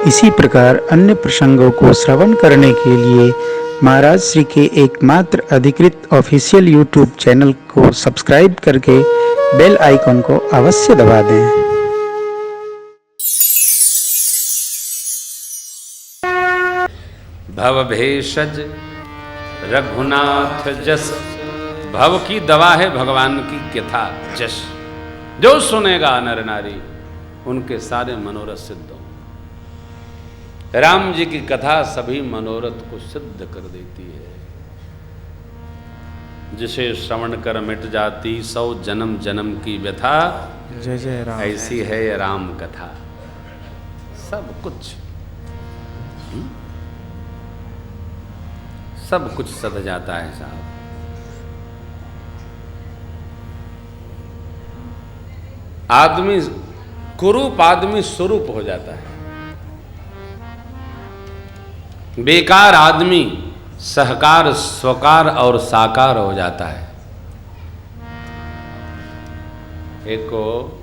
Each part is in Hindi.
इसी प्रकार अन्य प्रसंगों को श्रवण करने के लिए महाराज श्री के एकमात्र अधिकृत ऑफिशियल यूट्यूब चैनल को सब्सक्राइब करके बेल आइकन को अवश्य दबा दें। भव भेषज रघुनाथ जस, भव की दवा है भगवान की कथा जस। जो सुनेगा नर नारी उनके सारे मनोरथ सिद्ध हो। राम जी की कथा सभी मनोरथ को सिद्ध कर देती है। जिसे श्रवण कर मिट जाती 100 जन्म जन्म की व्यथा, जय जय राम, ऐसी है ये राम कथा। सब कुछ सध जाता है साहब। आदमी कुरूप आदमी स्वरूप हो जाता है, बेकार आदमी सहकार स्वकार और साकार हो जाता है। एक को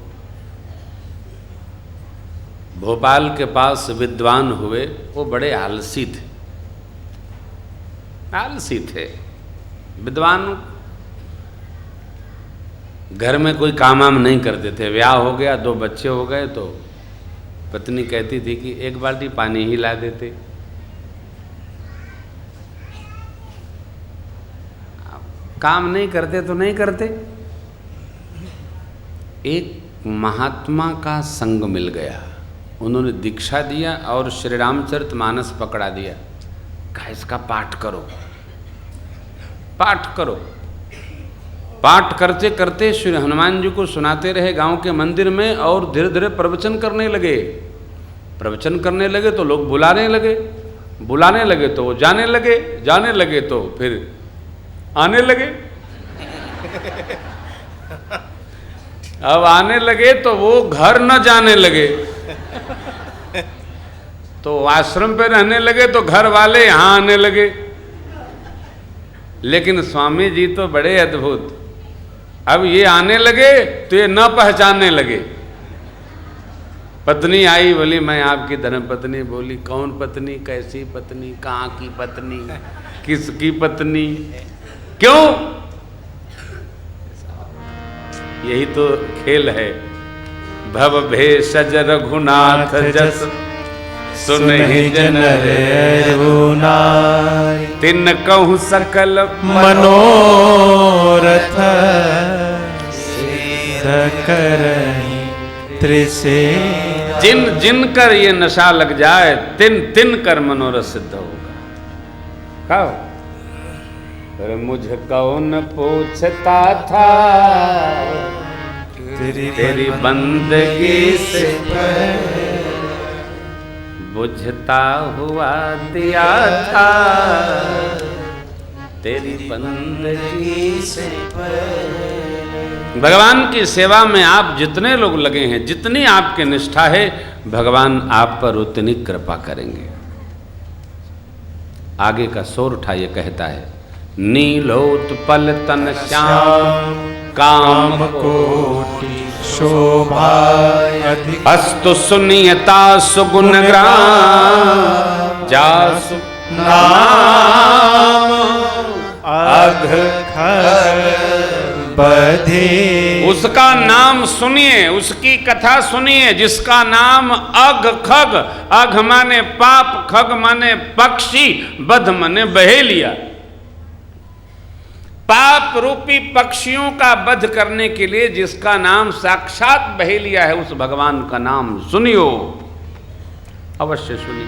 भोपाल के पास विद्वान हुए, वो बड़े आलसी थे विद्वान। घर में कोई काम वाम नहीं करते थे। ब्याह हो गया, 2 बच्चे हो गए तो पत्नी कहती थी कि 1 बाल्टी पानी ही ला देते। काम नहीं करते तो नहीं करते। एक महात्मा का संग मिल गया, उन्होंने दीक्षा दिया और श्री रामचरितमानस पकड़ा दिया। कहा इसका पाठ करो। पाठ करते करते श्री हनुमान जी को सुनाते रहे गांव के मंदिर में, और धीरे धीरे प्रवचन करने लगे तो लोग बुलाने लगे तो वो जाने लगे तो फिर आने लगे। अब आने लगे तो वो घर न जाने लगे, तो आश्रम पे रहने लगे तो घर वाले यहां आने लगे। लेकिन स्वामी जी तो बड़े अद्भुत, अब ये आने लगे तो ये न पहचानने लगे। पत्नी आई, बोली मैं आपकी धर्मपत्नी। बोली कौन पत्नी, कैसी पत्नी, कहाँ की पत्नी, किसकी पत्नी, क्यों? यही तो खेल है। भव भेषज रघुनाथ जस, सुनहि जन रघुनाथ, तिन कहु सकल मनोरथ, सिद्ध करहि त्रिसेना। जिन कर ये नशा लग जाए, तिन कर मनोरथ सिद्ध होगा। कहो पर मुझ कौन पूछता था, तेरी बंदगी से बुझता हुआ दिया था, तेरी बंदगी से। भगवान की सेवा में आप जितने लोग लगे हैं, जितनी आपकी निष्ठा है, भगवान आप पर उतनी कृपा करेंगे। आगे का स्वर उठाइए, कहता है नीलोत्पल तन श्याम, काम कोटि शोभा अधिक, अस्तु सुनियता सुगुण ग्राम, जासु नाम अघ बधे। उसका नाम सुनिए, उसकी कथा सुनिए, जिसका नाम अघ खग, अघ माने पाप, खग माने पक्षी, बध माने बहेलिया। पाप रूपी पक्षियों का वध करने के लिए जिसका नाम साक्षात बहेलिया है, उस भगवान का नाम सुनियो, अवश्य सुनियो।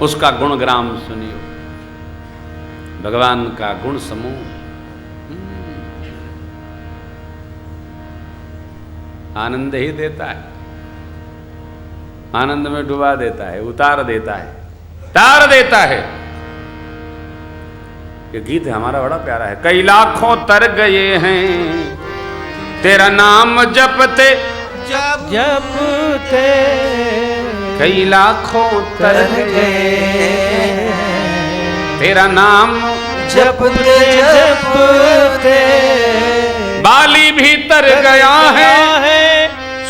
उसका गुणग्राम सुनियो। भगवान का गुण समूह आनंद ही देता है, आनंद में डुबा देता है, उतार देता है, तार देता है। ये गीत हमारा बड़ा प्यारा है। कई लाखों तर गए हैं तेरा नाम जपते, जपते कई लाखों तर गए तेरा नाम जपते जपते। बाली भी तर गया है,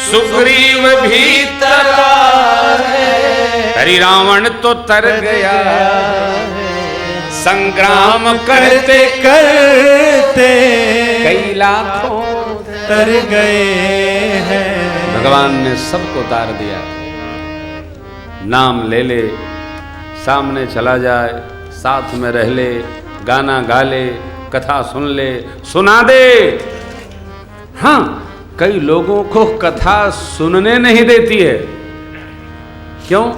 सुग्रीव भी तरा है, हरि रावण तो तर गया, संग्राम करते करते कई लाखों तर गए हैं। भगवान ने सबको उतार दिया। नाम ले ले, सामने चला जाए, साथ में रह ले, गाना गा ले, कथा सुन ले, सुना दे। हाँ, कई लोगों को कथा सुनने नहीं देती है। क्यों?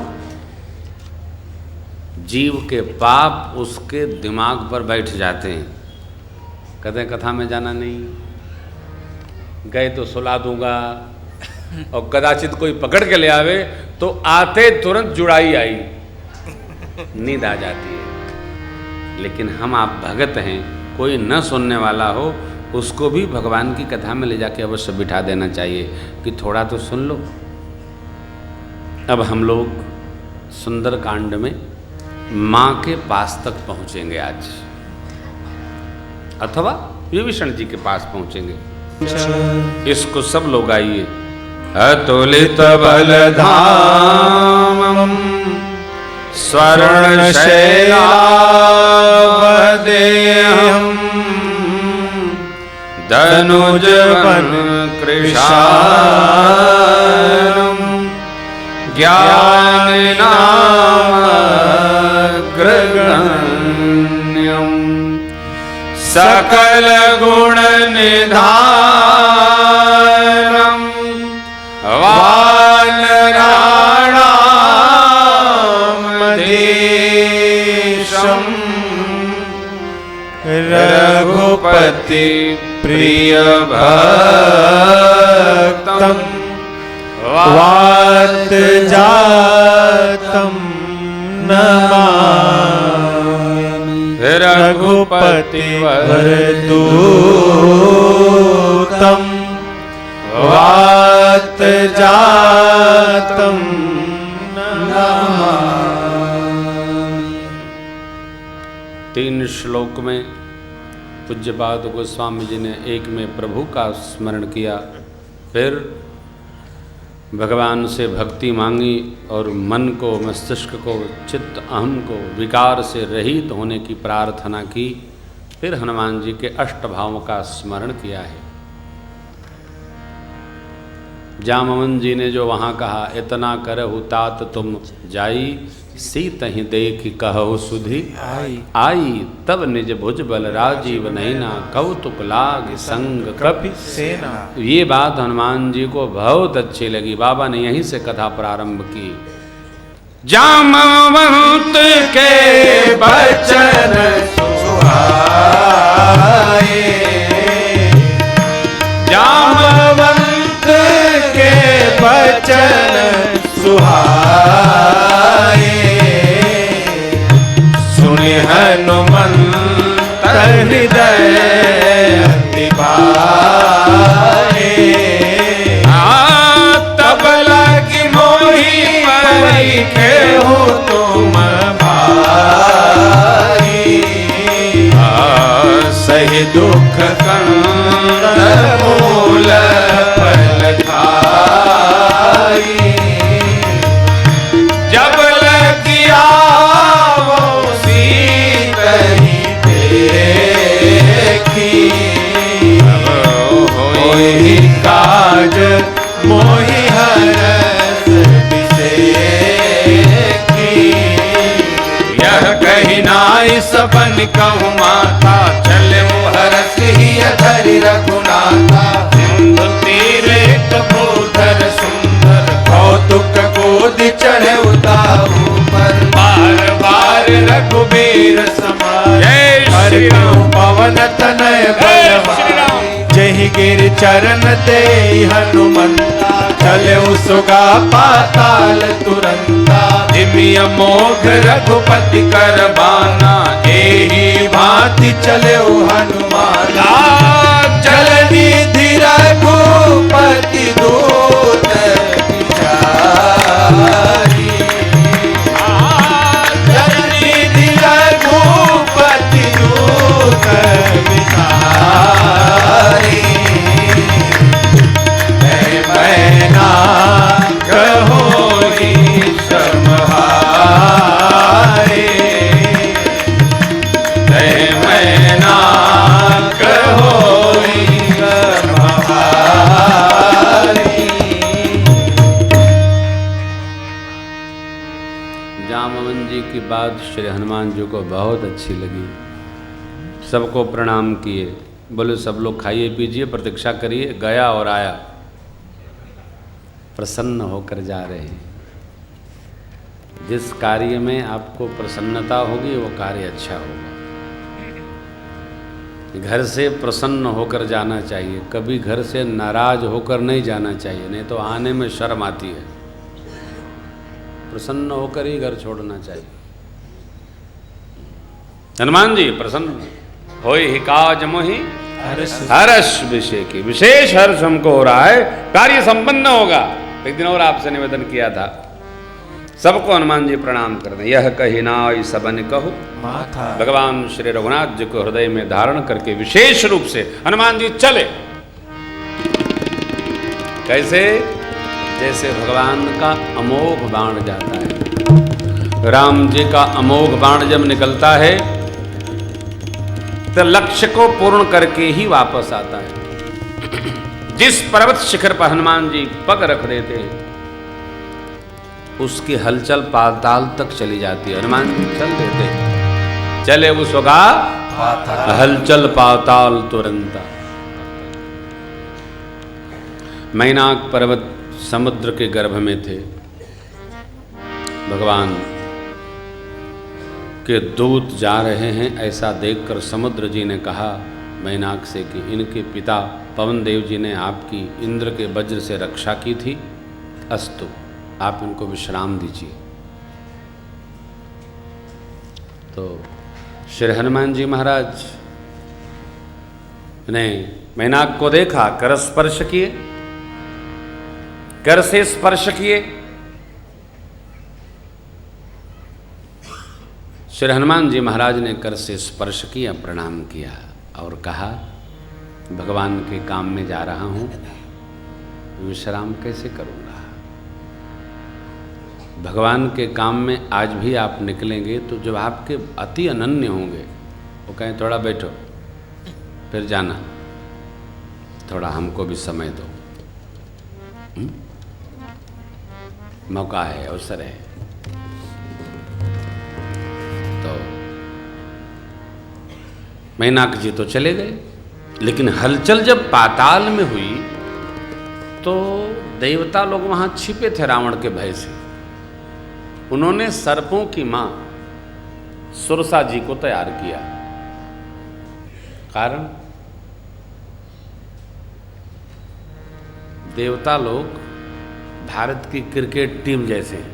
जीव के पाप उसके दिमाग पर बैठ जाते हैं। कहते हैं कथा में जाना नहीं, गए तो सुला दूंगा, और कदाचित कोई पकड़ के ले आवे तो आते तुरंत जुड़ाई आई, नींद आ जाती है। लेकिन हम आप भगत हैं, कोई न सुनने वाला हो उसको भी भगवान की कथा में ले जाके अवश्य बिठा देना चाहिए कि थोड़ा तो सुन लो। अब हम लोग सुंदर कांड में माँ के पास तक पहुँचेंगे आज, अथवा विभीषण जी के पास पहुँचेंगे। इसको सब लोग आइए। अतुलित बलधामं स्वर्ण शैलावदेहं धनुजवन कृशानं ज्ञाननामग्रगण्यं सकल गुण निधानम् वानराणामधीशम् रघुपति प्रिय भक्तम् वात जातम नमामि रघुपति वरदूतम वात जातम नमामि। 3 श्लोक में पूज्यपाद गोस्वामी जी ने एक में प्रभु का स्मरण किया, फिर भगवान से भक्ति मांगी और मन को, मस्तिष्क को, चित्त अहम को विकार से रहित होने की प्रार्थना की। फिर हनुमान जी के अष्टभावों का स्मरण किया है। जामवन जी ने जो वहाँ कहा, इतना करहु तात तुम जाई, सीत ही देख कहु सुधि आई, तब निज भुज बल राजीव नैना, कौतुक लाग संग कपि सेना। ये बात हनुमान जी को बहुत अच्छी लगी। बाबा ने यहीं से कथा प्रारंभ की। जामवंत के बचन सुहाए, जामवंत के बचन सुहाए, सुनि हनुमंत हृदय अति भाए। तब लगी मोहि परिखे हो तुम भाई, सही दुख कंद मूल फल खाई। जब लगिया वो सीत ही देखी, होई काज मोहि हरस बिसेखी। यह कही नाई सबन कहु माता, चले हरस ही धरि रघुनाथा। सिंधु तीरे कबूतर सुंदर, कौतुक कोदि चढ़े उताहु पर। बार बार रघुबीर समाये, हरि पवन तनय बलवान। जहि गिर चरण दे हनुमंता, चले सुगा पाताल तुरंता। दिव्य मोघ रघुपति कर बाना, एही भांति चले हनुमाना। चलनी धीर रघुपति दूत बिचारी, चलनी धीर रघुपति दूत बिचारी। मैना कहो ईश महारी, जामवन जी की बात श्री हनुमान जी को बहुत अच्छी लगी। सबको प्रणाम किए, बोले सब लोग खाइए पीजिए, प्रतीक्षा करिए। गया और आया, प्रसन्न होकर जा रहे हैं। जिस कार्य में आपको प्रसन्नता होगी वो कार्य अच्छा होगा। घर से प्रसन्न होकर जाना चाहिए, कभी घर से नाराज होकर नहीं जाना चाहिए, नहीं तो आने में शर्म आती है। प्रसन्न होकर ही घर छोड़ना चाहिए। हनुमान जी प्रसन्न होय ही काज मोहि हर्ष विषय की, विशेष हर्ष हमको हो रहा है, कार्य संपन्न होगा। एक दिन और आपसे निवेदन किया था, सबको हनुमान जी प्रणाम कर दें। यह कही नाय सबन कहो माथा। भगवान श्री रघुनाथ जी को हृदय में धारण करके विशेष रूप से हनुमान जी चले। कैसे? जैसे भगवान का अमोघ बाण जाता है। राम जी का अमोघ बाण जब निकलता है तो लक्ष्य को पूर्ण करके ही वापस आता है। जिस पर्वत शिखर पर हनुमान जी पग रख देते हैं उसकी हलचल पाताल तक चली जाती है। हनुमान जी चल देते, चले उस होगा हलचल पाताल तुरंता। मैनाक पर्वत समुद्र के गर्भ में थे। भगवान के दूत जा रहे हैं, ऐसा देखकर समुद्र जी ने कहा मैनाक से कि इनके पिता पवन देव जी ने आपकी इंद्र के वज्र से रक्षा की थी, अस्तु आप इनको विश्राम दीजिए। तो श्री हनुमान जी महाराज ने मैनाक को देखा, कर स्पर्श किए, कर से स्पर्श किए। श्री हनुमान जी महाराज ने कर से स्पर्श किया, प्रणाम किया और कहा भगवान के काम में जा रहा हूं, विश्राम कैसे करूंगा। भगवान के काम में आज भी आप निकलेंगे तो जब आपके अति अनन्य होंगे, वो कहें थोड़ा बैठो फिर जाना, थोड़ा हमको भी समय दो, मौका है, अवसर है। तो मैनाक जी तो चले गए, लेकिन हलचल जब पाताल में हुई तो देवता लोग वहां छिपे थे रावण के भय से। उन्होंने सर्पों की मां सुरसा जी को तैयार किया। कारण देवता लोग भारत की क्रिकेट टीम जैसे हैं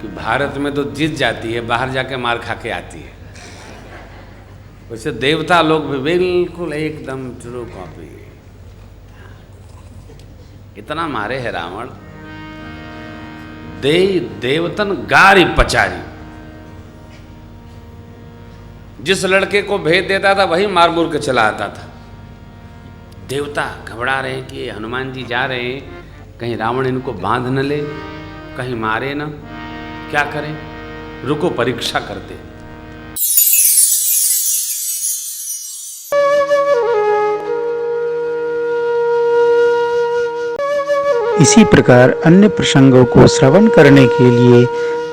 कि भारत में तो जीत जाती है, बाहर जाके मार खा के आती है। वैसे देवता लोग भी बिल्कुल एकदम ट्रू कॉपी। इतना मारे है रावण, देवतन गारी पचारी। जिस लड़के को भेज देता था वही मार मुर के चला आता था। देवता घबरा रहे हैं कि हनुमान जी जा रहे हैं, कहीं रावण इनको बांध न ले, कहीं मारे न, क्या करें, रुको परीक्षा करते। इसी प्रकार अन्य प्रसंगों को श्रवण करने के लिए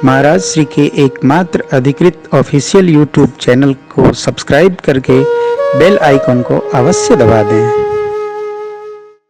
महाराज श्री के एकमात्र अधिकृत ऑफिशियल यूट्यूब चैनल को सब्सक्राइब करके बेल आइकन को अवश्य दबा दें।